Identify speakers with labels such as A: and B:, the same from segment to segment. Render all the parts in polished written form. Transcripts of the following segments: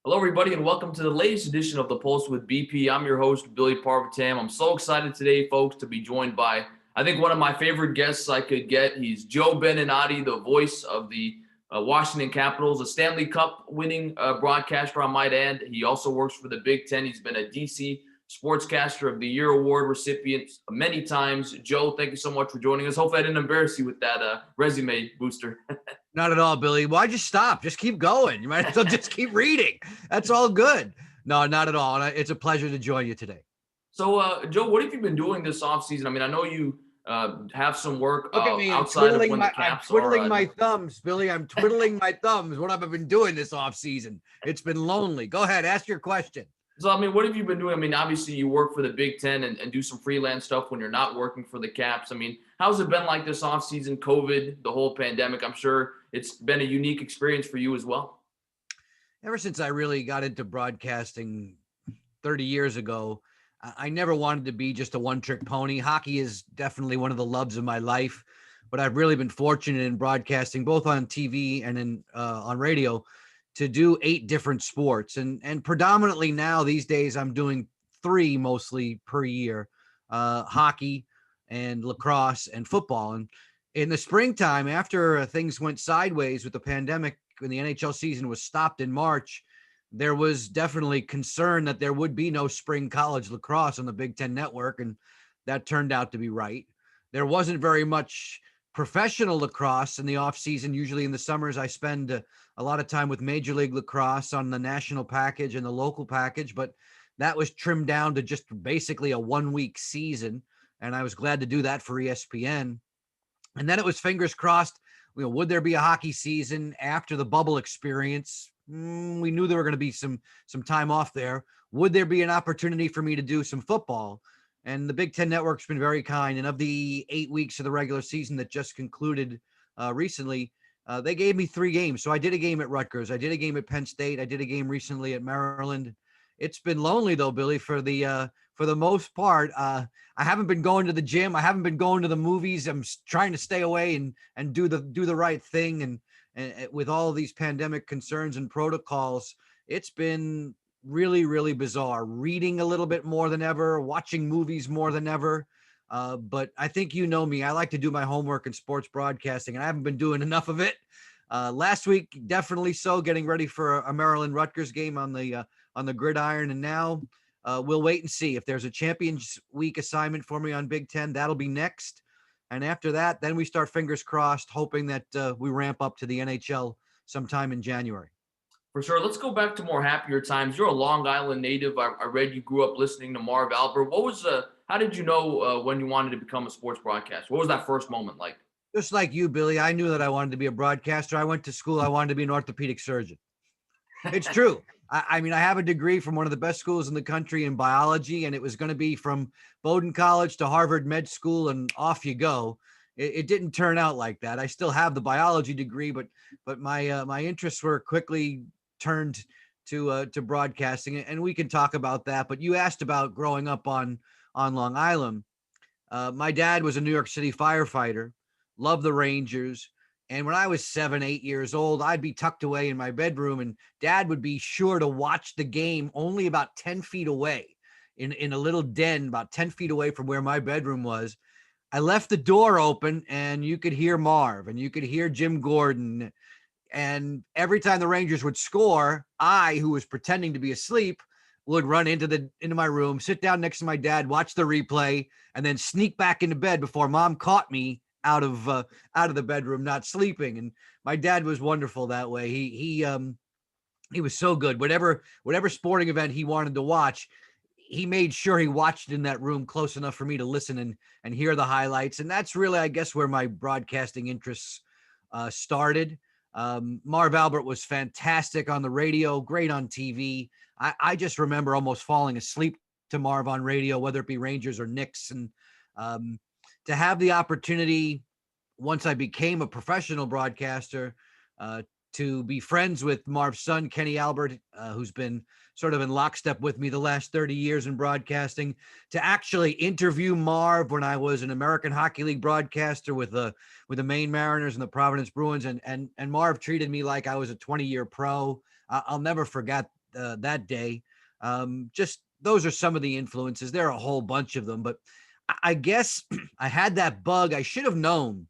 A: Hello, everybody, and welcome to the latest edition of The Pulse with BP. I'm your host, Billy Parvatam. I'm so excited today, folks, to be joined by, I think, one of my favorite guests I could get. He's Joe Beninati, the voice of the Washington Capitals, a Stanley Cup winning broadcaster, I might add. He also works for the Big Ten. He's been a DC Sportscaster of the Year award recipient many times. Joe, thank you so much for joining us. Hopefully I didn't embarrass you with that resume booster.
B: Not at all, Billy. Why'd you stop? Just keep going. You might as well just keep reading. That's all good. No, not at all. And it's a pleasure to join you today.
A: So, Joe, what have you been doing this offseason? I mean, I know you have some work
B: Look at me.
A: outside of when the Caps
B: I'm twiddling my thumbs, Billy. I'm twiddling my thumbs. What have I been doing this offseason? It's been lonely. Go ahead. Ask your question.
A: So, I mean, what have you been doing? I mean, obviously you work for the Big Ten and do some freelance stuff when you're not working for the Caps. I mean, how's it been like this offseason, COVID, the whole pandemic? I'm sure it's been a unique experience for you as well.
B: Ever since I really got into broadcasting 30 years ago, I never wanted to be just a one-trick pony. Hockey is definitely one of the loves of my life, but I've really been fortunate in broadcasting, both on TV and on radio, to do 8 different sports. And predominantly now these days, I'm doing 3 mostly per year, hockey and lacrosse and football. And in the springtime, after things went sideways with the pandemic, when the NHL season was stopped in March, there was definitely concern that there would be no spring college lacrosse on the Big Ten network. And that turned out to be right. There wasn't very much professional lacrosse in the off season. Usually in the summers, I spend a lot of time with Major League Lacrosse on the national package and the local package, but that was trimmed down to just basically a 1-week season. And I was glad to do that for ESPN. And then it was fingers crossed, would there be a hockey season after the bubble experience? We knew there were going to be some time off there. Would there be an opportunity for me to do some football? And the Big Ten Network's been very kind. And of the 8 weeks of the regular season that just concluded recently, they gave me 3 games. So I did a game at Rutgers. I did a game at Penn State. I did a game recently at Maryland. It's been lonely though, Billy, for the most part. I haven't been going to the gym. I haven't been going to the movies. I'm trying to stay away and do the right thing. And with all of these pandemic concerns and protocols, it's been really, really bizarre. Reading a little bit more than ever, watching movies more than ever. But I think you know me. I like to do my homework in sports broadcasting, and I haven't been doing enough of it. Last week, definitely so, getting ready for a Maryland Rutgers game on the gridiron. And now we'll wait and see if there's a Champions Week assignment for me on Big Ten. That'll be next. And after that, then we start fingers crossed, hoping that we ramp up to the NHL sometime in January.
A: For sure. Let's go back to more happier times. You're a Long Island native. I read you grew up listening to Marv Albert. How did you know when you wanted to become a sports broadcaster? What was that first moment like?
B: Just like you, Billy, I knew that I wanted to be a broadcaster. I went to school. I wanted to be an orthopedic surgeon. It's true. I mean, I have a degree from one of the best schools in the country in biology, and it was going to be from Bowdoin College to Harvard Med School, and off you go. It didn't turn out like that. I still have the biology degree, but my interests were quickly turned to broadcasting, and we can talk about that. But you asked about growing up on Long Island. My dad was a New York City firefighter, loved the Rangers. And when I was 7, 8 years old, I'd be tucked away in my bedroom, and Dad would be sure to watch the game only about 10 feet away in a little den about 10 feet away from where my bedroom was. I left the door open, and you could hear Marv, and you could hear Jim Gordon. And every time the Rangers would score, I, who was pretending to be asleep, would run into my room, sit down next to my dad, watch the replay, and then sneak back into bed before Mom caught me out of the bedroom, not sleeping. And my dad was wonderful that way. He was so good. Whatever sporting event he wanted to watch, he made sure he watched in that room close enough for me to listen and hear the highlights. And that's really, I guess, where my broadcasting interests started. Marv Albert was fantastic on the radio, great on TV. I just remember almost falling asleep to Marv on radio, whether it be Rangers or Knicks. And to have the opportunity, once I became a professional broadcaster, to be friends with Marv's son, Kenny Albert, who's been sort of in lockstep with me the last 30 years in broadcasting, to actually interview Marv when I was an American Hockey League broadcaster with the Maine Mariners and the Providence Bruins. And Marv treated me like I was a 20-year pro. I'll never forget that day. Just those are some of the influences. There are a whole bunch of them, but I guess I had that bug. I should have known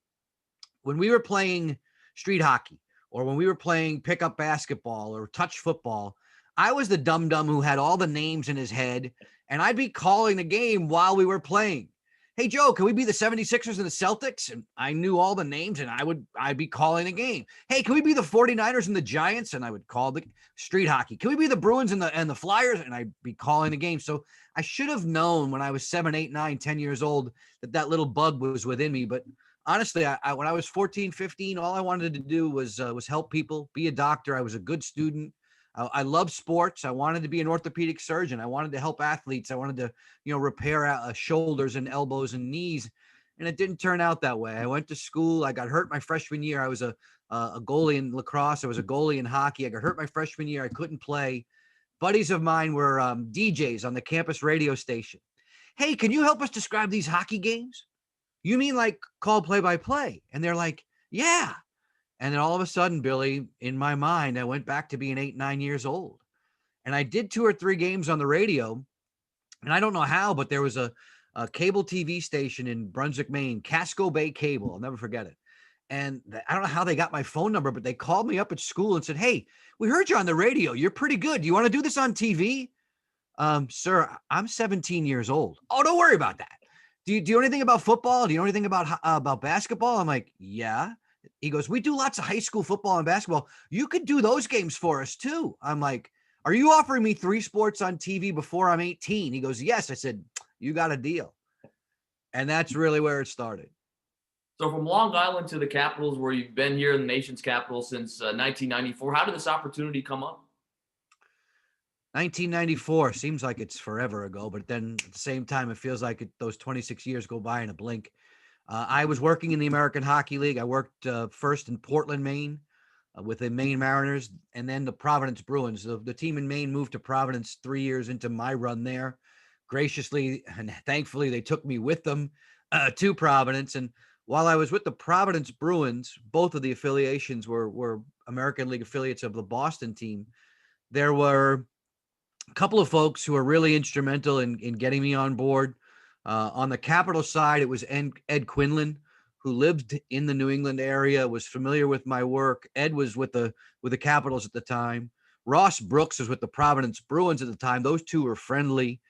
B: when we were playing street hockey or when we were playing pickup basketball or touch football. I was the dum dum who had all the names in his head, and I'd be calling the game while we were playing. Hey, Joe, can we be the 76ers and the Celtics? And I knew all the names, and I'd be calling the game. Hey, can we be the 49ers and the Giants? And I would call the street hockey. Can we be the Bruins and the Flyers? And I'd be calling the game. So I should have known when I was 7, 8, 9, 10 years old that little bug was within me. But honestly, when I was 14, 15, all I wanted to do was help people, be a doctor. I was a good student. I love sports. I wanted to be an orthopedic surgeon. I wanted to help athletes. I wanted to, repair shoulders and elbows and knees. And it didn't turn out that way. I went to school. I got hurt my freshman year. I was a goalie in lacrosse. I was a goalie in hockey. I got hurt my freshman year. I couldn't play. Buddies of mine were DJs on the campus radio station. Hey, can you help us describe these hockey games? You mean like call play-by-play? And they're like, yeah. And then all of a sudden, Billy, in my mind, I went back to being 8, 9 years old. And I did 2 or 3 games on the radio. And I don't know how, but there was a cable TV station in Brunswick, Maine, Casco Bay Cable. I'll never forget it. And I don't know how they got my phone number, but they called me up at school and said, hey, we heard you on the radio. You're pretty good. Do you want to do this on TV? Sir, I'm 17 years old. Oh, don't worry about that. Do you know anything about football? Do you know anything about basketball? I'm like, yeah. He goes, we do lots of high school football and basketball. You could do those games for us too. I'm like, are you offering me 3 sports on TV before I'm 18? He goes, yes. I said, you got a deal. And that's really where it started.
A: So from Long Island to the Capitals, where you've been here in the nation's capital since 1994, how did this opportunity come up?
B: 1994 seems like it's forever ago, but then at the same time, it feels like those 26 years go by in a blink. I was working in the American Hockey League. I worked first in Portland, Maine, with the Maine Mariners, and then the Providence Bruins. The team in Maine moved to Providence 3 years into my run there. Graciously and thankfully, they took me with them to Providence. And while I was with the Providence Bruins, both of the affiliations were American League affiliates of the Boston team. There were a couple of folks who were really instrumental in getting me on board. On the Capital side, it was Ed Quinlan, who lived in the New England area, was familiar with my work. Ed was with the Capitals at the time. Ross Brooks was with the Providence Bruins at the time. Those two were friendly.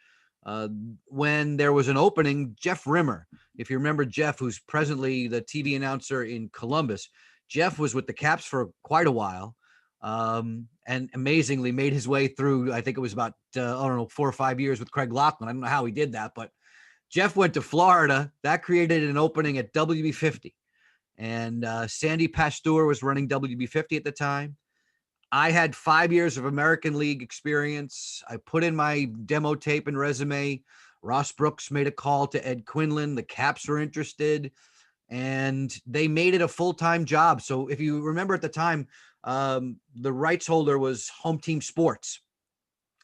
B: When there was an opening, Jeff Rimmer, if you remember Jeff, who's presently the TV announcer in Columbus, Jeff was with the Caps for quite a while. And amazingly made his way through, I think it was about, 4 or 5 years with Craig Laughlin. I don't know how he did that, but Jeff went to Florida. That created an opening at WB50. And Sandy Pasteur was running WB50 at the time. I had 5 years of American League experience. I put in my demo tape and resume. Ross Brooks made a call to Ed Quinlan. The Caps were interested, and they made it a full-time job. So if you remember at the time, the rights holder was Home Team Sports,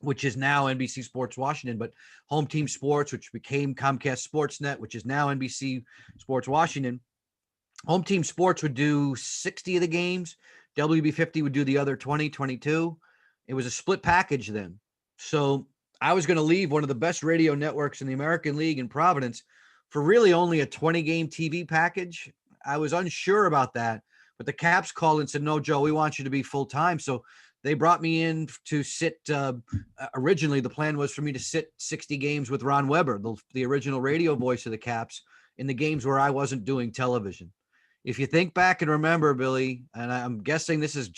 B: which is now NBC Sports Washington, but Home Team Sports, which became Comcast Sportsnet, which is now NBC Sports Washington. Home Team Sports would do 60 of the games. WB50 would do the other 20, 22. It was a split package then. So I was going to leave one of the best radio networks in the American League in Providence for really only a 20-game TV package. I was unsure about that, but the Caps called and said, no, Joe, we want you to be full-time. So they brought me in to sit. Originally, the plan was for me to sit 60 games with Ron Weber, the original radio voice of the Caps, in the games where I wasn't doing television. If you think back and remember, Billy, and I'm guessing this is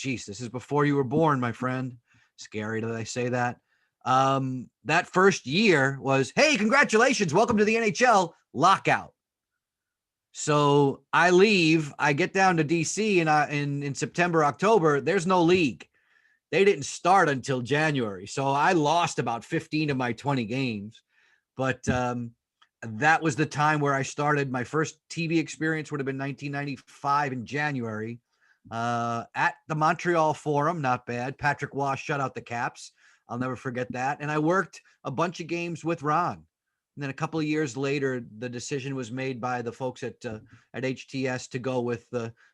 B: before you were born, my friend. Scary that I say that. That first year was, hey, congratulations, welcome to the NHL, lockout. So I leave, I get down to DC, and in September, October, there's no league. They didn't start until January. So I lost about 15 of my 20 games. But that was the time where I started. My first TV experience would have been 1995 in January at the Montreal Forum. Not bad. Patrick Waugh shut out the Caps. I'll never forget that. And I worked a bunch of games with Ron. And then a couple of years later, the decision was made by the folks at HTS to go with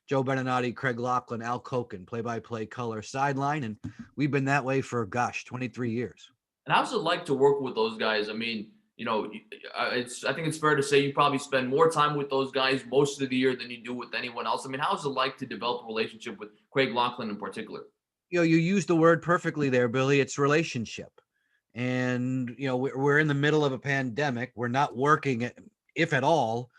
B: Joe Beninati, Craig Laughlin, Al Koken, play-by-play color sideline. And we've been that way for, 23 years.
A: And how's it like to work with those guys? I mean, I think it's fair to say you probably spend more time with those guys most of the year than you do with anyone else. I mean, how's it like to develop a relationship with Craig Laughlin in particular?
B: You used the word perfectly there, Billy. It's relationship. And, we're in the middle of a pandemic. We're not working, if at all.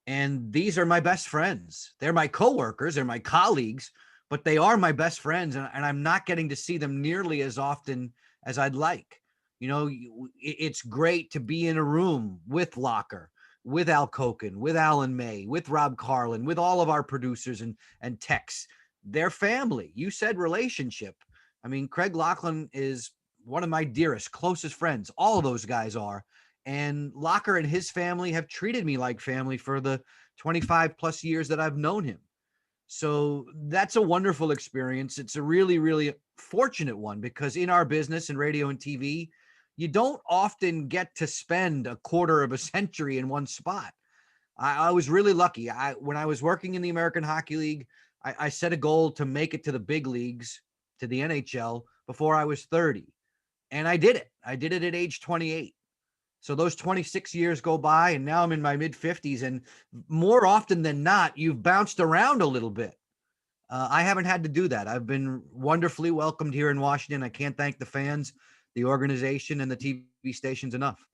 B: And these are my best friends. They're my coworkers. They're my colleagues, but they are my best friends. And I'm not getting to see them nearly as often as I'd like. It's great to be in a room with Locker, with Al Koken, with Alan May, with Rob Carlin, with all of our producers and techs. They're family. You said relationship. I mean, Craig Laughlin is one of my dearest, closest friends. All of those guys are. And Locker and his family have treated me like family for the 25 plus years that I've known him. So that's a wonderful experience. It's a really, really fortunate one because in our business in radio and TV, you don't often get to spend a quarter of a century in one spot. I was really lucky. When I was working in the American Hockey League, I set a goal to make it to the big leagues, to the NHL, before I was 30. And I did it. I did it at age 28. So those 26 years go by, and now I'm in my mid-50s. And more often than not, you've bounced around a little bit. I haven't had to do that. I've been wonderfully welcomed here in Washington. I can't thank the fans, the organization, and the TV stations enough.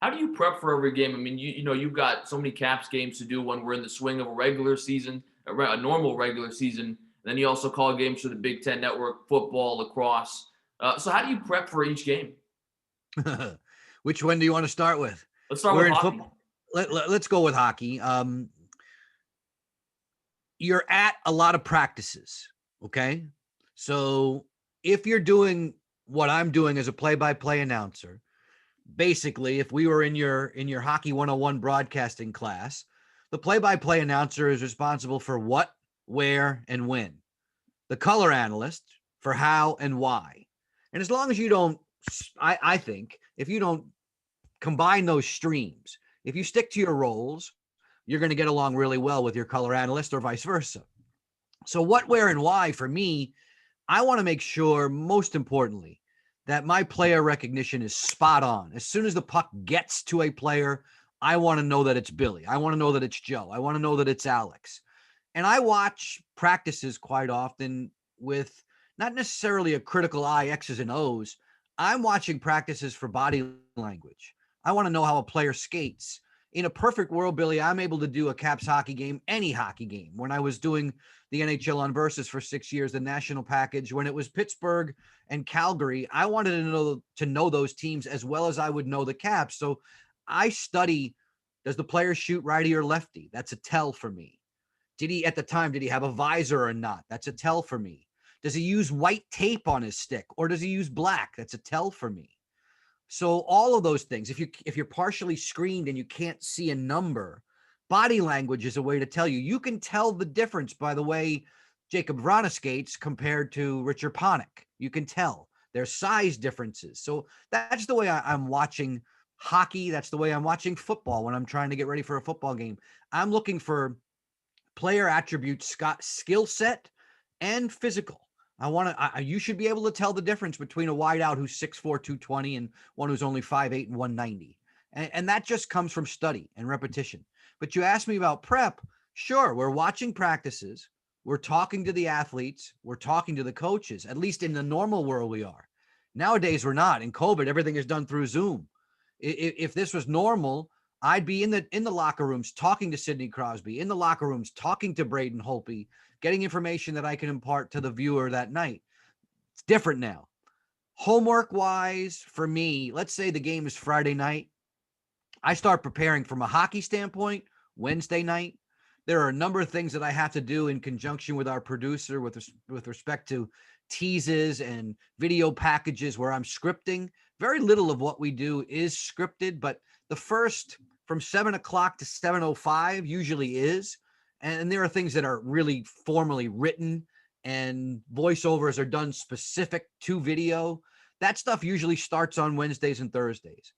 A: How do you prep for every game? I mean, you've got so many Caps games to do when we're in the swing of a regular season, a normal regular season. And then you also call games for the Big Ten Network, football, lacrosse. So how do you prep for each game?
B: Which one do you want to start with?
A: Let's start with hockey.
B: Let's go with hockey. You're at a lot of practices, okay? So if you're doing what I'm doing as a play-by-play announcer, basically, if we were in your Hockey 101 broadcasting class, the play-by-play announcer is responsible for what, where, and when. The color analyst for how and why. And as long as you don't, I think, if you don't combine those streams, if you stick to your roles, you're going to get along really well with your color analyst or vice versa. So what, where, and why for me, I want to make sure, most importantly, that my player recognition is spot on. As soon as the puck gets to a player, I want to know that it's Billy. I want to know that it's Joe. I want to know that it's Alex. And I watch practices quite often with not necessarily a critical eye, X's and O's. I'm watching practices for body language. I want to know how a player skates. In a perfect world, Billy, I'm able to do a Caps hockey game, any hockey game. When I was doing the NHL on Versus for 6 years, the national package, when it was Pittsburgh and Calgary, I wanted to know those teams as well as I would know the Caps. So I study, does the player shoot righty or lefty? That's a tell for me. Did he have a visor or not? That's a tell for me. Does he use white tape on his stick or does he use black? That's a tell for me. So all of those things, if you're partially screened and you can't see a number, body language is a way to tell you. You can tell the difference by the way Jacob Vrana skates compared to Richard Panik. You can tell there's size differences. So that's the way I'm watching hockey. That's the way I'm watching football when I'm trying to get ready for a football game. I'm looking for player attributes, skill set, and physical. You should be able to tell the difference between a wideout who's 6'4", 220 and one who's only 5'8" and 190. And that just comes from study and repetition. But you asked me about prep. Sure, we're watching practices. We're talking to the athletes. We're talking to the coaches, at least in the normal world we are. Nowadays, we're not. In COVID, everything is done through Zoom. If this was normal, I'd be in the locker rooms talking to Sidney Crosby, in the locker rooms talking to Braden Holtby, getting information that I can impart to the viewer that night. It's different now. Homework-wise, for me, let's say the game is Friday night. I start preparing from a hockey standpoint Wednesday night. There are a number of things that I have to do in conjunction with our producer with respect to teases and video packages where I'm scripting. Very little of what we do is scripted, but the first from 7 o'clock to 7:05 usually is. And there are things that are really formally written and voiceovers are done specific to video. That stuff usually starts on Wednesdays and Thursdays.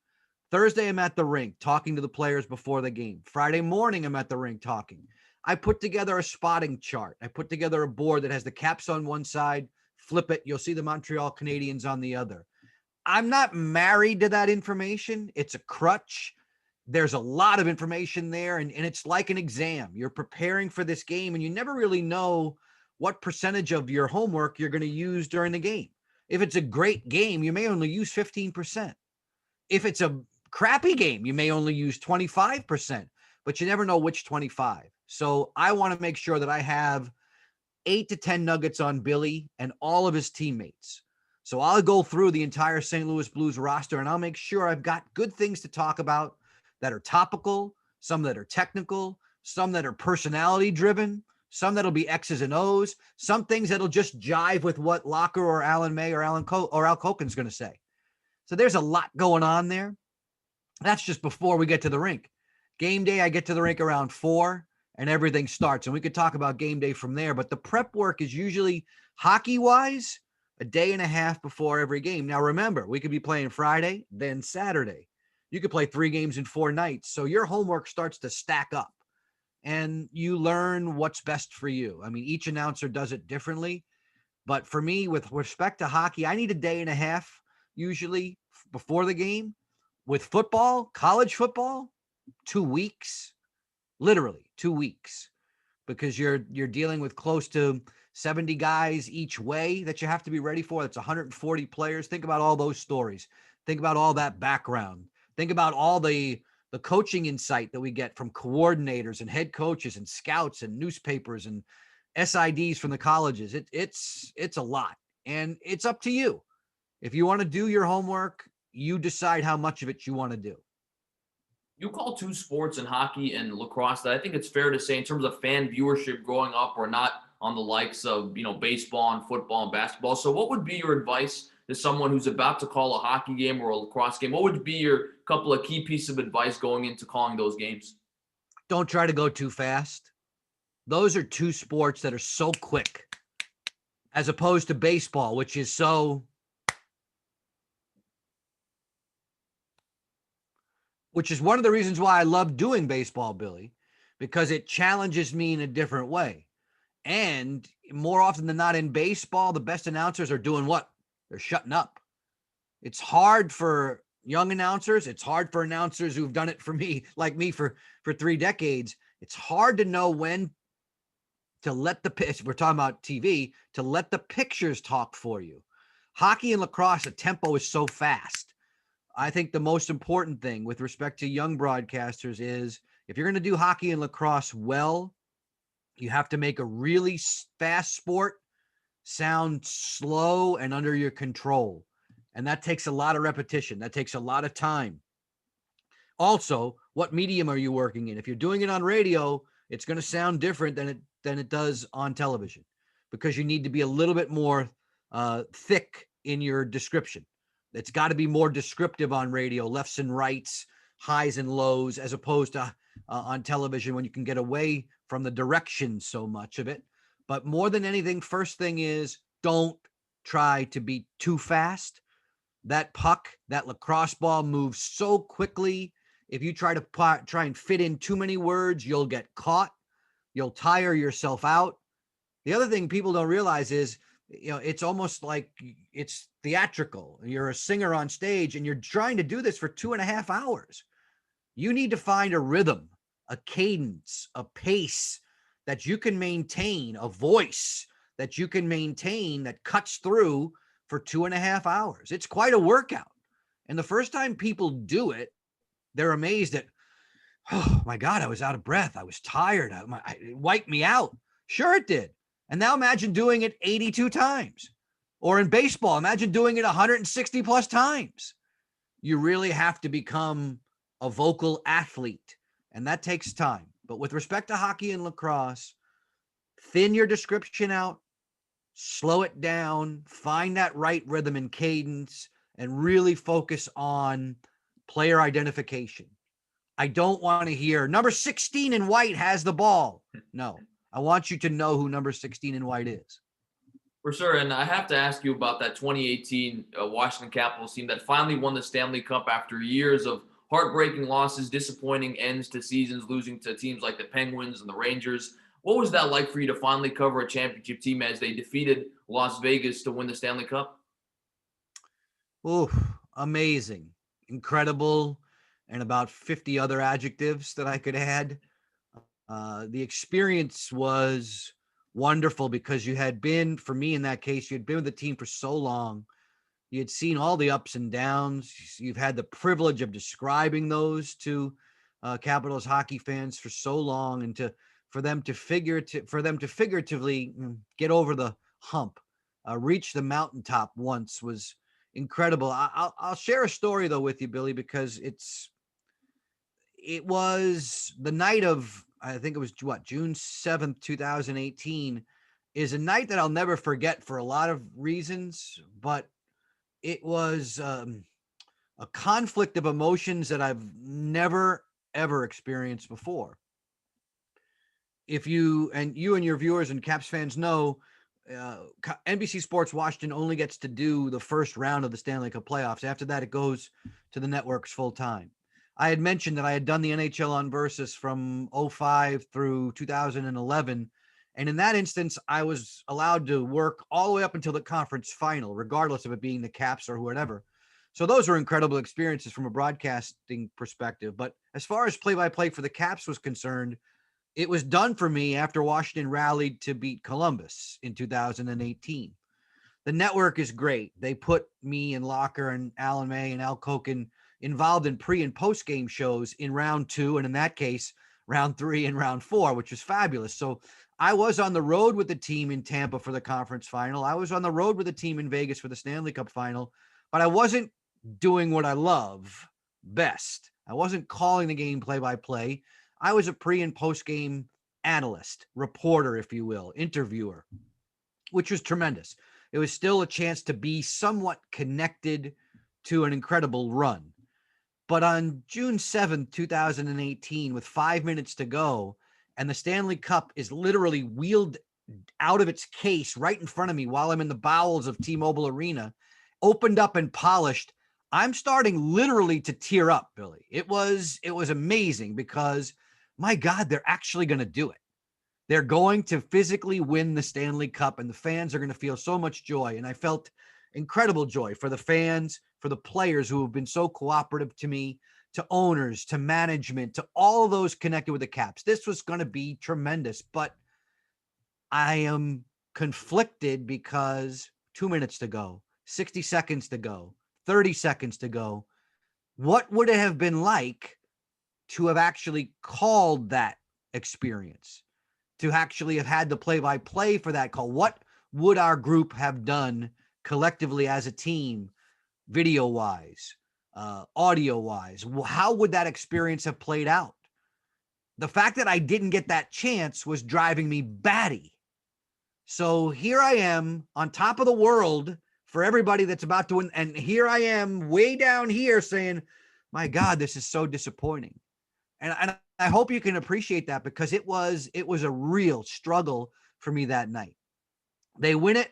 B: Thursday, I'm at the rink talking to the players before the game. Friday morning, I'm at the rink talking. I put together a spotting chart. I put together a board that has the Caps on one side, flip it, you'll see the Montreal Canadiens on the other. I'm not married to that information. It's a crutch. There's a lot of information there, and it's like an exam. You're preparing for this game, and you never really know what percentage of your homework you're going to use during the game. If it's a great game, you may only use 15%. If it's a crappy game, you may only use 25%, but you never know which 25. So I want to make sure that I have 8 to 10 nuggets on Billy and all of his teammates. So I'll go through the entire St. Louis Blues roster, and I'll make sure I've got good things to talk about that are topical, some that are technical, some that are personality driven, some that'll be X's and O's, some things that'll just jive with what Locker or Alan May or Al Koken's going to say. So there's a lot going on there. That's just before we get to the rink. Game day, I get to the rink around 4 and everything starts. And we could talk about game day from there. But the prep work is usually hockey-wise a day and a half before every game. Now, remember, we could be playing Friday, then Saturday. You could play 3 games in 4 nights. So your homework starts to stack up. And you learn what's best for you. I mean, each announcer does it differently. But for me, with respect to hockey, I need a day and a half usually before the game. With football, college football, 2 weeks, literally 2 weeks, because you're dealing with close to 70 guys each way that you have to be ready for. That's 140 players. Think about all those stories. Think about all that background. Think about all the coaching insight that we get from coordinators and head coaches and scouts and newspapers and SIDs from the colleges. It's a lot, and it's up to you. If you want to do your homework, you decide how much of it you want to do.
A: You call 2 sports in hockey and lacrosse that I think it's fair to say in terms of fan viewership growing up or not on the likes of, baseball and football and basketball. So what would be your advice to someone who's about to call a hockey game or a lacrosse game? What would be your couple of key pieces of advice going into calling those games?
B: Don't try to go too fast. Those are 2 sports that are so quick, as opposed to baseball, which is one of the reasons why I love doing baseball, Billy, because it challenges me in a different way. And more often than not in baseball, the best announcers are doing what? They're shutting up. It's hard for young announcers. It's hard for announcers who've done it for me, like me, for 3 decades. It's hard to know when to let we're talking about TV, to let the pictures talk for you. Hockey and lacrosse, the tempo is so fast. I think the most important thing with respect to young broadcasters is if you're going to do hockey and lacrosse well, you have to make a really fast sport sound slow and under your control. And that takes a lot of repetition. That takes a lot of time. Also, what medium are you working in? If you're doing it on radio, it's going to sound different than it does on television, because you need to be a little bit more thick in your description. It's got to be more descriptive on radio, lefts and rights, highs and lows, as opposed to on television when you can get away from the direction so much of it. But more than anything, first thing is don't try to be too fast. That puck, that lacrosse ball moves so quickly. If you try and fit in too many words, you'll get caught. You'll tire yourself out. The other thing people don't realize is, it's almost like it's theatrical. You're a singer on stage and you're trying to do this for 2.5 hours. You need to find a rhythm, a cadence, a pace that you can maintain, a voice that you can maintain that cuts through for 2.5 hours. It's quite a workout. And the first time people do it, they're amazed at, oh my God, I was out of breath. I was tired. It wiped me out. Sure it did. And now imagine doing it 82 times. Or in baseball, imagine doing it 160 plus times. You really have to become a vocal athlete, and that takes time. But with respect to hockey and lacrosse, thin your description out, slow it down, find that right rhythm and cadence, and really focus on player identification. I don't want to hear number 16 in white has the ball. No, I want you to know who number 16 in white is.
A: For sure. And I have to ask you about that 2018 Washington Capitals team that finally won the Stanley Cup after years of heartbreaking losses, disappointing ends to seasons, losing to teams like the Penguins and the Rangers. What was that like for you to finally cover a championship team as they defeated Las Vegas to win the Stanley Cup?
B: Ooh, amazing, incredible, and about 50 other adjectives that I could add. The experience was wonderful because you had been, for me in that case, you had been with the team for so long. You had seen all the ups and downs. You've had the privilege of describing those to Capitals hockey fans for so long, and for them to figuratively get over the hump, reach the mountaintop once was incredible. I'll share a story though with you, Billy, because it was the night of, I think it was June 7th, 2018, is a night that I'll never forget for a lot of reasons, but it was a conflict of emotions that I've never, ever experienced before. If you and your viewers and Caps fans know, NBC Sports Washington only gets to do the first round of the Stanley Cup playoffs. After that, it goes to the networks full time. I had mentioned that I had done the NHL on Versus from 05 through 2011. And in that instance, I was allowed to work all the way up until the conference final, regardless of it being the Caps or whatever. So those were incredible experiences from a broadcasting perspective. But as far as play-by-play for the Caps was concerned, it was done for me after Washington rallied to beat Columbus in 2018. The network is great. They put me and Locker and Alan May and Al Koken involved in pre and post game shows in round 2. And in that case, round 3 and round 4, which was fabulous. So I was on the road with the team in Tampa for the conference final. I was on the road with the team in Vegas for the Stanley Cup final, but I wasn't doing what I love best. I wasn't calling the game play by play. I was a pre and post game analyst, reporter, if you will, interviewer, which was tremendous. It was still a chance to be somewhat connected to an incredible run. But on June 7th, 2018, with 5 minutes to go, and the Stanley Cup is literally wheeled out of its case right in front of me while I'm in the bowels of T-Mobile Arena, opened up and polished, I'm starting literally to tear up, Billy. It was amazing because, my God, they're actually going to do it. They're going to physically win the Stanley Cup, and the fans are going to feel so much joy. And I felt incredible joy for the fans, for the players who have been so cooperative to me, to owners, to management, to all of those connected with the Caps. This was going to be tremendous, but I am conflicted because 2 minutes to go, 60 seconds to go, 30 seconds to go. What would it have been like to have actually called that experience? To actually have had the play-by-play for that call? What would our group have done collectively as a team, video-wise, audio-wise? How would that experience have played out? The fact that I didn't get that chance was driving me batty. So here I am on top of the world for everybody that's about to win, and here I am way down here saying, my God, this is so disappointing. And I hope you can appreciate that, because it was a real struggle for me that night. They win it,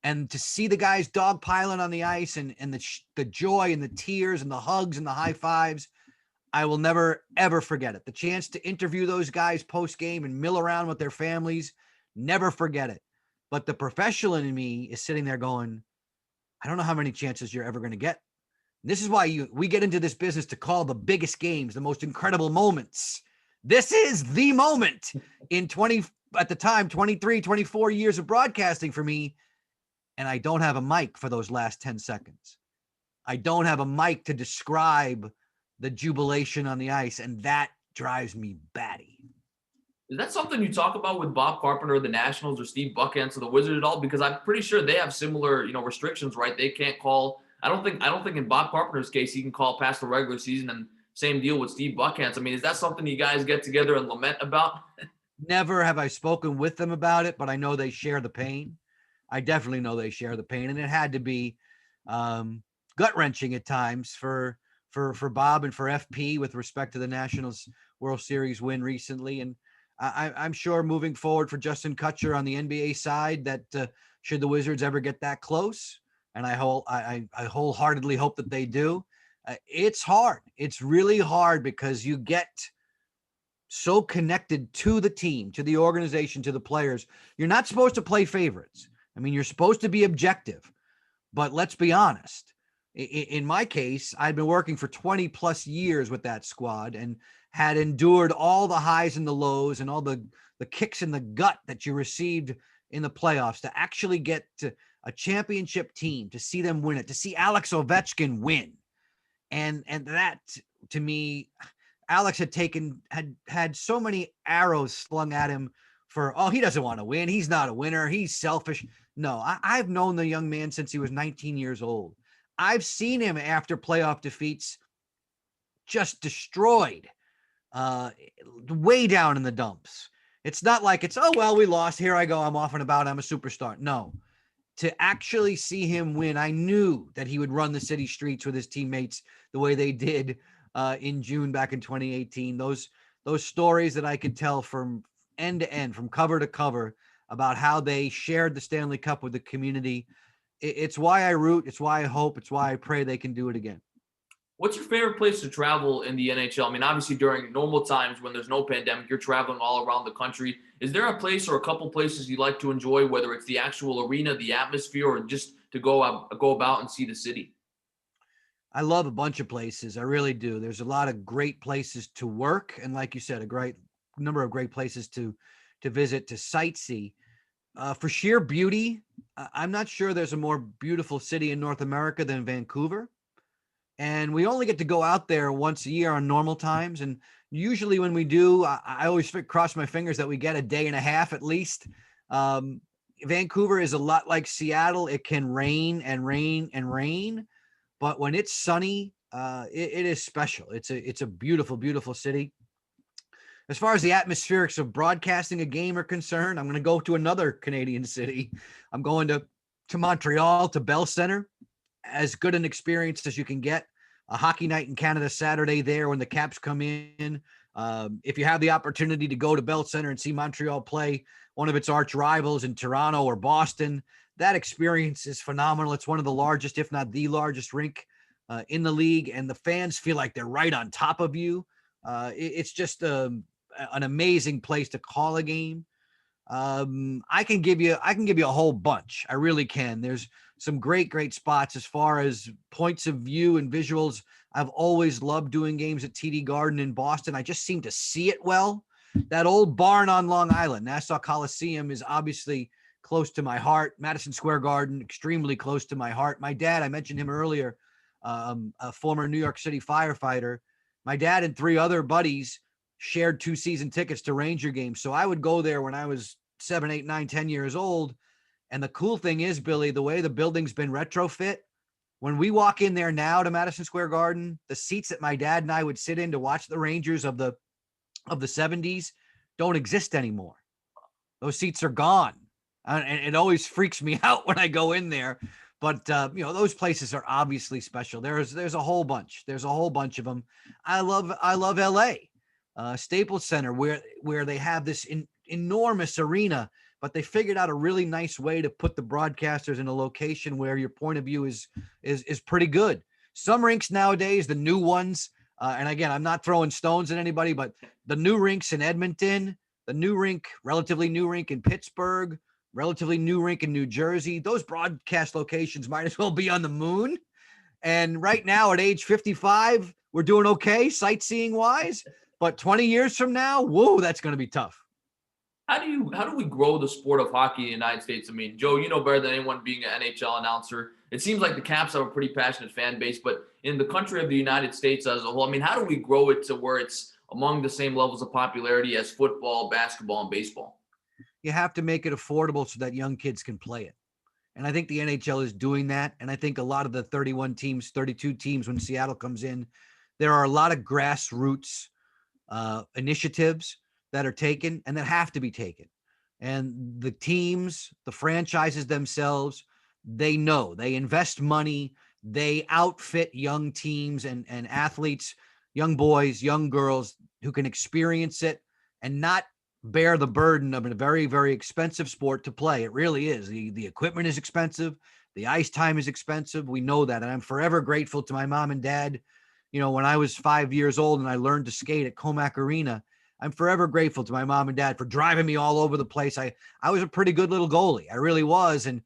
B: and to see the guys dogpiling on the ice and the joy and the tears and the hugs and the high fives, I will never, ever forget it. The chance to interview those guys post-game and mill around with their families, never forget it. But the professional in me is sitting there going, I don't know how many chances you're ever going to get. This is why we get into this business to call the biggest games, the most incredible moments. This is the moment in 23, 24 years of broadcasting for me. And I don't have a mic for those last 10 seconds. I don't have a mic to describe the jubilation on the ice. And that drives me batty.
A: Is that something you talk about with Bob Carpenter of the Nationals or Steve Buckhantz of the Wizards at all? Because I'm pretty sure they have similar, restrictions, right? They can't call. I don't think in Bob Carpenter's case he can call past the regular season, and same deal with Steve Buckhantz. I mean, is that something you guys get together and lament about?
B: Never have I spoken with them about it, but I know they share the pain. I definitely know they share the pain, and it had to be gut-wrenching at times for Bob and for FP with respect to the Nationals World Series win recently. And I'm sure moving forward for Justin Kutcher on the NBA side that should the Wizards ever get that close, and I wholeheartedly hope that they do, It's hard. It's really hard because you get so connected to the team, to the organization, to the players. You're not supposed to play favorites. I mean, you're supposed to be objective, but let's be honest. In my case, I'd been working for 20 plus years with that squad and had endured all the highs and the lows and all the kicks in the gut that you received in the playoffs to actually get to a championship team, to see them win it, to see Alex Ovechkin win. And that, to me, Alex had so many arrows slung at him for, oh, he doesn't want to win. He's not a winner. He's selfish. No, I've known the young man since he was 19 years old. I've seen him after playoff defeats just destroyed, way down in the dumps. It's not like it's, oh, well, we lost. Here I go. I'm off and about. I'm a superstar. No, to actually see him win, I knew that he would run the city streets with his teammates the way they did in June back in 2018. Those stories that I could tell from end to end, from cover to cover, about how they shared the Stanley Cup with the community. It's why I root. It's why I hope. It's why I pray they can do it again.
A: What's your favorite place to travel in the NHL? I mean, obviously during normal times when there's no pandemic, you're traveling all around the country. Is there a place or a couple places you like to enjoy, whether it's the actual arena, the atmosphere, or just to go about and see the city?
B: I love a bunch of places. I really do. There's a lot of great places to work. And like you said, a great number of great places to visit, to sightsee. For sheer beauty, I'm not sure there's a more beautiful city in North America than Vancouver. And we only get to go out there once a year on normal times. And usually when we do, I always cross my fingers that we get a day and a half at least. Vancouver is a lot like Seattle. It can rain and rain and rain, but when it's sunny, it is special. It's a beautiful, beautiful city. As far as the atmospherics of broadcasting a game are concerned, I'm going to go to another Canadian city. I'm going to Montreal, to Bell Center. As good an experience as you can get. A hockey night in Canada Saturday there when the Caps come in. If you have the opportunity to go to Bell Center and see Montreal play one of its arch rivals in Toronto or Boston, that experience is phenomenal. It's one of the largest, if not the largest rink in the league, and the fans feel like they're right on top of you. It's just an amazing place to call a game. I can give you a whole bunch. I really can. There's some great spots as far as points of view and visuals. I've always loved doing games at TD Garden in Boston. I just seem to see it well. That old barn on Long Island, Nassau Coliseum, is obviously close to my heart. Madison Square Garden, extremely close to my heart. My dad, I mentioned him earlier, a former New York City firefighter. My dad and three other buddies shared 2 season tickets to Ranger games. So I would go there when I was 7, 8, 9, 10 years old. And the cool thing is, Billy, the way the building's been retrofit, when we walk in there now to Madison Square Garden, the seats that my dad and I would sit in to watch the Rangers of the 70s don't exist anymore. Those seats are gone. And it always freaks me out when I go in there. But, those places are obviously special. There's a whole bunch. There's a whole bunch of them. I love LA, Staples Center, where they have this enormous arena, but they figured out a really nice way to put the broadcasters in a location where your point of view is pretty good. Some rinks nowadays, the new ones, and again, I'm not throwing stones at anybody, but the new rinks in Edmonton, relatively new rink in Pittsburgh, relatively new rink in New Jersey, those broadcast locations might as well be on the moon. And right now at age 55, we're doing okay sightseeing wise, but 20 years from now, whoa, that's going to be tough.
A: How do we grow the sport of hockey in the United States? I mean, Joe, you know better than anyone being an NHL announcer. It seems like the Caps have a pretty passionate fan base, but in the country of the United States as a whole, I mean, how do we grow it to where it's among the same levels of popularity as football, basketball, and baseball?
B: You have to make it affordable so that young kids can play it. And I think the NHL is doing that. And I think a lot of the 31 teams, 32 teams, when Seattle comes in, there are a lot of grassroots initiatives that are taken and that have to be taken. And the teams, the franchises themselves, they know, they invest money, they outfit young teams and athletes, young boys, young girls who can experience it and not bear the burden of a very, very expensive sport to play. It really is. The equipment is expensive. The ice time is expensive. We know that. And I'm forever grateful to my mom and dad. When I was 5 years old and I learned to skate at Comac Arena, I'm forever grateful to my mom and dad for driving me all over the place. I was a pretty good little goalie. I really was. And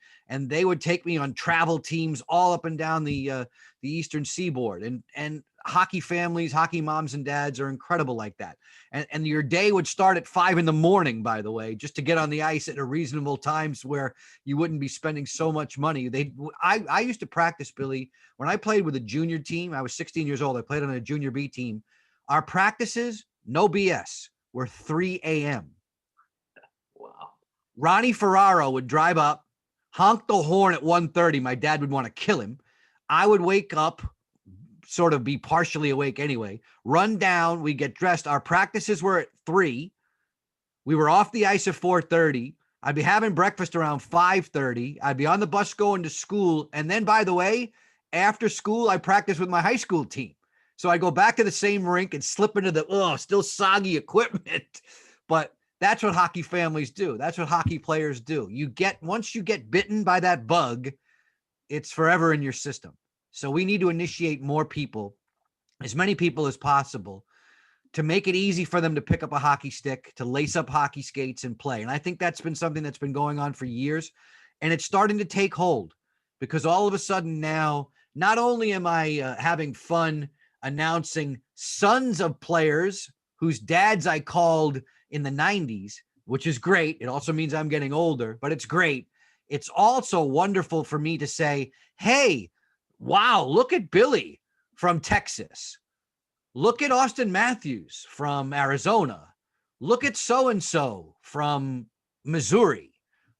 B: they would take me on travel teams all up and down the Eastern Seaboard. And hockey families, hockey moms and dads are incredible like that. And your day would start at 5 a.m, by the way, just to get on the ice at a reasonable times where you wouldn't be spending so much money. I used to practice, Billy, when I played with a junior team. I was 16 years old. I played on a junior B team. Our practices, no BS, were 3 a.m.
A: Wow.
B: Ronnie Ferraro would drive up, honk the horn at 1:30. My dad would want to kill him. I would wake up, sort of be partially awake anyway, run down, we get dressed. Our practices were at 3. We were off the ice at 4:30. I'd be having breakfast around 5:30. I'd be on the bus going to school. And then, by the way, after school, I practiced with my high school team. So I go back to the same rink and slip into the still soggy equipment. But that's what hockey families do. That's what hockey players do. Once you get bitten by that bug, it's forever in your system. So we need to initiate more people, as many people as possible, to make it easy for them to pick up a hockey stick, to lace up hockey skates and play. And I think that's been something that's been going on for years. And it's starting to take hold, because all of a sudden now, not only am I having fun announcing sons of players whose dads I called in the 90s, which is great. It also means I'm getting older, but it's great. It's also wonderful for me to say, hey, wow, look at Billy from Texas. Look at Austin Matthews from Arizona. Look at so-and-so from Missouri.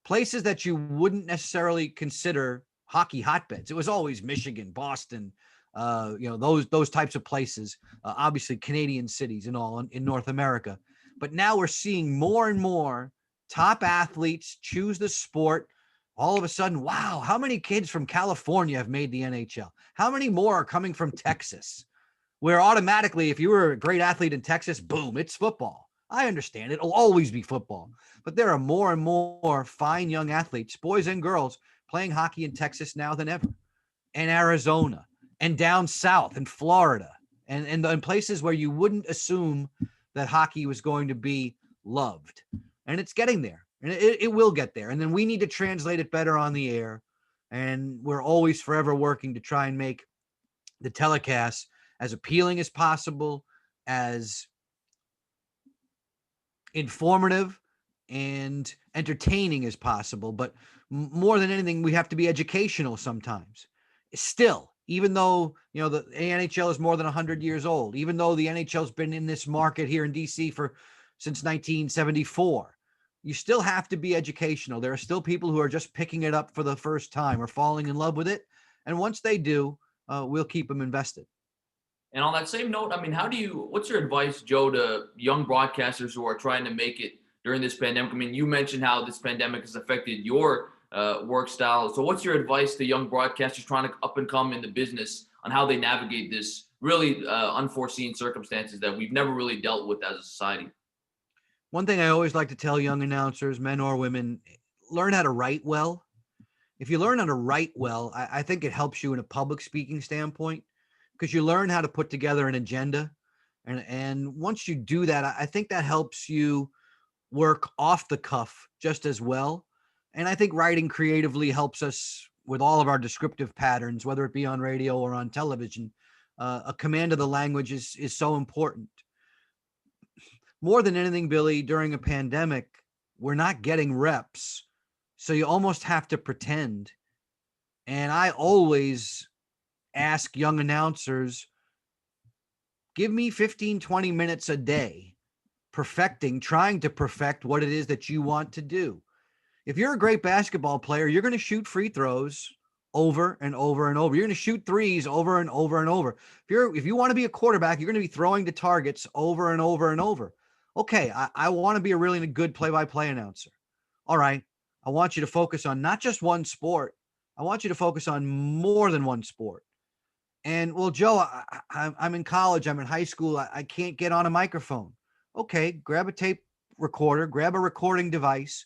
B: Places that you wouldn't necessarily consider hockey hotbeds. It was always Michigan, Boston, those types of places, obviously Canadian cities and all in North America. But now we're seeing more and more top athletes choose the sport. All of a sudden, wow, how many kids from California have made the NHL? How many more are coming from Texas? Where automatically, if you were a great athlete in Texas, boom, it's football. I understand it'll always be football. But there are more and more fine young athletes, boys and girls, playing hockey in Texas now than ever. And Arizona, and down south in Florida, and places where you wouldn't assume that hockey was going to be loved. And it's getting there. And it will get there. And then we need to translate it better on the air. And we're always forever working to try and make the telecasts as appealing as possible, as informative and entertaining as possible. But more than anything, we have to be educational sometimes. Still, even though, the NHL is more than 100 years old, even though the NHL's been in this market here in DC since 1974, you still have to be educational. There are still people who are just picking it up for the first time or falling in love with it. And once they do, we'll keep them invested.
A: And on that same note, what's your advice, Joe, to young broadcasters who are trying to make it during this pandemic? I mean, you mentioned how this pandemic has affected your work style. So what's your advice to young broadcasters trying to up and come in the business on how they navigate this really unforeseen circumstances that we've never really dealt with as a society?
B: One thing I always like to tell young announcers, men or women, learn how to write well. If you learn how to write well, I think it helps you in a public speaking standpoint, because you learn how to put together an agenda. And once you do that, I think that helps you work off the cuff just as well. And I think writing creatively helps us with all of our descriptive patterns, whether it be on radio or on television. A command of the language is so important. More than anything, Billy, during a pandemic, we're not getting reps. So you almost have to pretend. And I always ask young announcers, give me 15, 20 minutes a day trying to perfect what it is that you want to do. If you're a great basketball player, you're going to shoot free throws over and over and over. You're going to shoot threes over and over and over. If you want to be a quarterback, you're going to be throwing to targets over and over and over. Okay, I want to be a really good play-by-play announcer. All right, I want you to focus on not just one sport. I want you to focus on more than one sport. And, well, Joe, I'm in college. I'm in high school. I can't get on a microphone. Okay, grab a tape recorder, grab a recording device,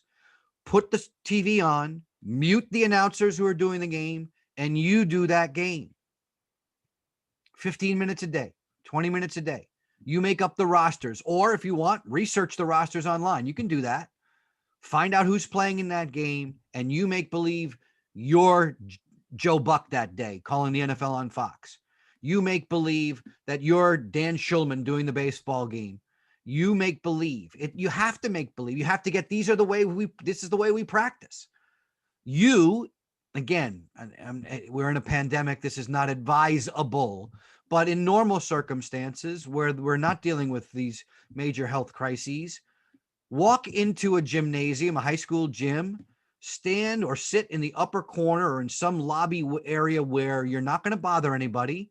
B: put the TV on, Mute the announcers who are doing the game, and you do that game. 15 minutes a day, 20 minutes a day. You make up the rosters, or if you want, research the rosters online. You can do that. Find out who's playing in that game, and you make believe you're Joe Buck that day, calling the NFL on Fox. You make believe that you're Dan Schulman doing the baseball game. You make believe. You have to make believe. You have to get, this is the way we practice. You, again, we're in a pandemic. This is not advisable, but in normal circumstances where we're not dealing with these major health crises, walk into a gymnasium, a high school gym, stand or sit in the upper corner or in some lobby area where you're not going to bother anybody,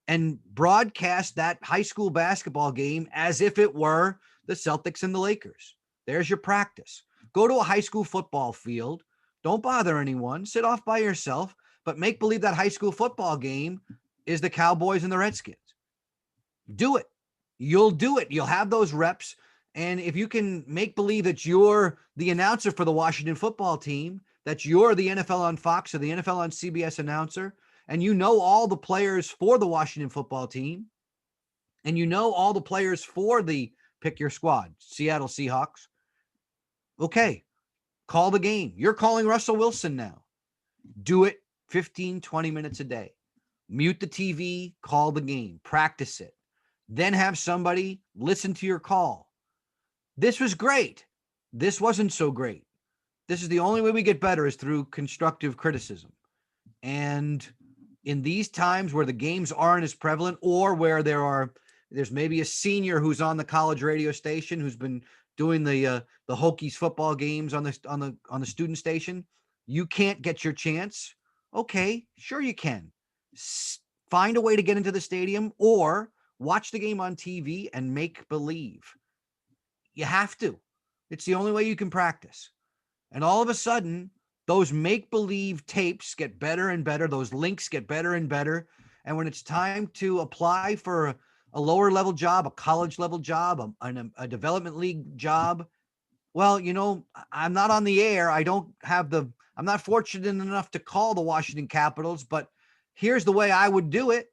B: and broadcast that high school basketball game as if it were the Celtics and the Lakers. There's your practice. Go to a high school football field. Don't bother anyone. Sit off by yourself, but make believe that high school football game is the Cowboys and the Redskins. Do it. You'll do it. You'll have those reps. And if you can make believe that you're the announcer for the Washington football team, that you're the NFL on Fox or the NFL on CBS announcer, and you know all the players for the Washington football team, and you know all the players for the pick your squad, Seattle Seahawks, okay, call the game. You're calling Russell Wilson now. Do it 15, 20 minutes a day. Mute the TV, call the game, practice it. Then have somebody listen to your call. This was great. This wasn't so great. This is the only way we get better, is through constructive criticism. And in these times where the games aren't as prevalent, or where there's maybe a senior who's on the college radio station who's been doing the Hokies football games on the student station, you can't get your chance. Okay, sure you can. Find a way to get into the stadium or watch the game on TV and make believe. You have to. It's the only way you can practice. And all of a sudden, those make-believe tapes get better and better. Those links get better and better. And when it's time to apply for a lower-level job, a college-level job, a development league job, well, I'm not on the air. I'm not fortunate enough to call the Washington Capitals, but here's the way I would do it.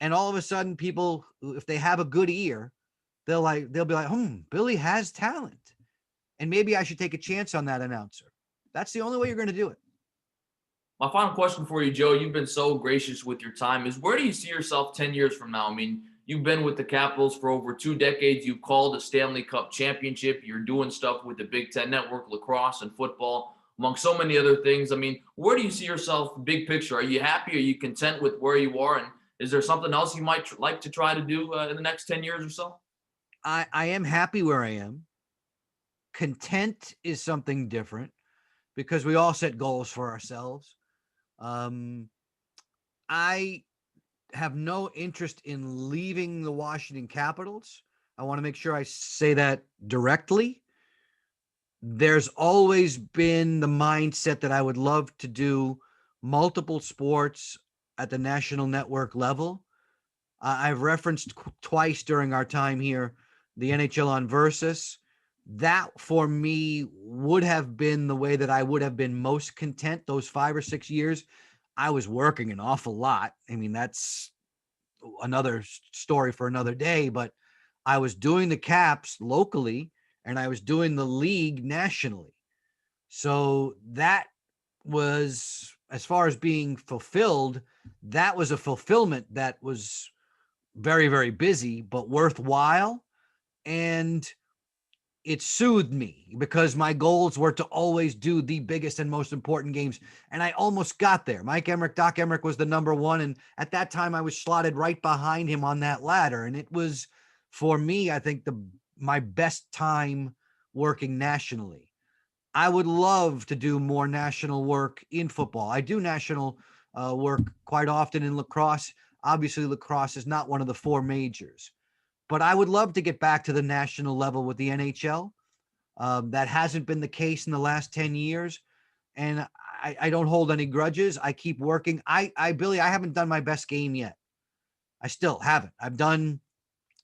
B: And all of a sudden, people, if they have a good ear, they'll be like, Billy has talent. And maybe I should take a chance on that announcer. That's the only way you're going to do it.
A: My final question for you, Joe, you've been so gracious with your time, is where do you see yourself 10 years from now? I mean, you've been with the Capitals for over 2 decades. You've called a Stanley Cup Championship. You're doing stuff with the Big Ten Network, lacrosse and football, among so many other things. I mean, where do you see yourself big picture? Are you happy? Are you content with where you are? And is there something else you might like to try to do in the next 10 years or so?
B: I am happy where I am. Content is something different, because we all set goals for ourselves. I have no interest in leaving the Washington Capitals. I want to make sure I say that directly. There's always been the mindset that I would love to do multiple sports at the national network level. I've referenced twice during our time here the NHL on Versus. That for me would have been the way that I would have been most content. Those 5 or 6 years, I was working an awful lot. I mean, that's another story for another day, but I was doing the Caps locally and I was doing the league nationally. So that was, as far as being fulfilled, that was a fulfillment that was very, very busy, but worthwhile. And it soothed me because my goals were to always do the biggest and most important games. And I almost got there. Doc Emmerich was the number one. And at that time I was slotted right behind him on that ladder. And it was, for me, I think my best time working nationally. I would love to do more national work in football. I do national work quite often in lacrosse. Obviously lacrosse is not one of the 4 majors. But I would love to get back to the national level with the NHL. That hasn't been the case in the last 10 years. And I don't hold any grudges. I keep working. Billy, I haven't done my best game yet. I still haven't. I've done,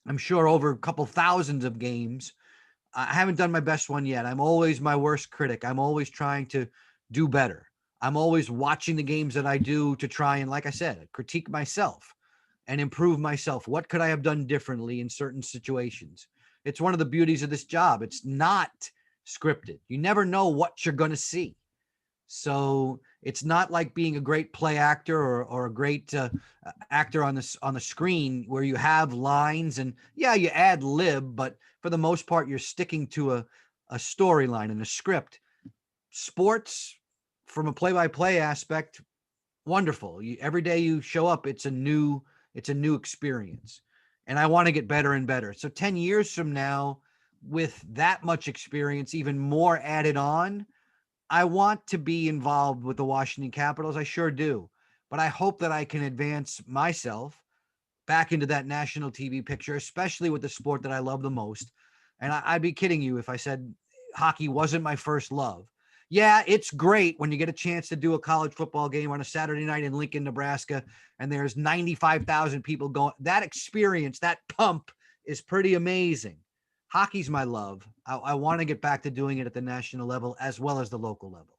B: I'm sure, over a couple thousands of games. I haven't done my best one yet. I'm always my worst critic. I'm always trying to do better. I'm always watching the games that I do to try and, like I said, critique myself and improve myself. What could I have done differently in certain situations? It's one of the beauties of this job. It's not scripted. You never know what you're going to see. So it's not like being a great play actor or a great actor on the screen where you have lines and yeah, you ad lib, but for the most part, you're sticking to a storyline and a script. Sports, from a play-by-play aspect, wonderful. Every day you show up, it's a new experience, and I want to get better and better. So 10 years from now, with that much experience, even more added on, I want to be involved with the Washington Capitals. I sure do. But I hope that I can advance myself back into that national TV picture, especially with the sport that I love the most. And I'd be kidding you if I said hockey wasn't my first love. Yeah, it's great when you get a chance to do a college football game on a Saturday night in Lincoln, Nebraska, and there's 95,000 people going. That experience, that pump is pretty amazing. Hockey's my love. I want to get back to doing it at the national level as well as the local level.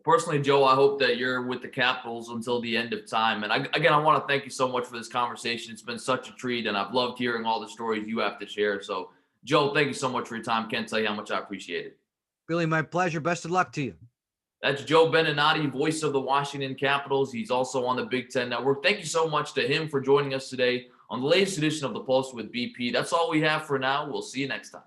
A: Personally, Joe, I hope that you're with the Capitals until the end of time. And I want to thank you so much for this conversation. It's been such a treat, and I've loved hearing all the stories you have to share. So, Joe, thank you so much for your time. Can't tell you how much I appreciate it.
B: Billy, my pleasure. Best of luck to you.
A: That's Joe Beninati, voice of the Washington Capitals. He's also on the Big Ten Network. Thank you so much to him for joining us today on the latest edition of The Pulse with BP. That's all we have for now. We'll see you next time.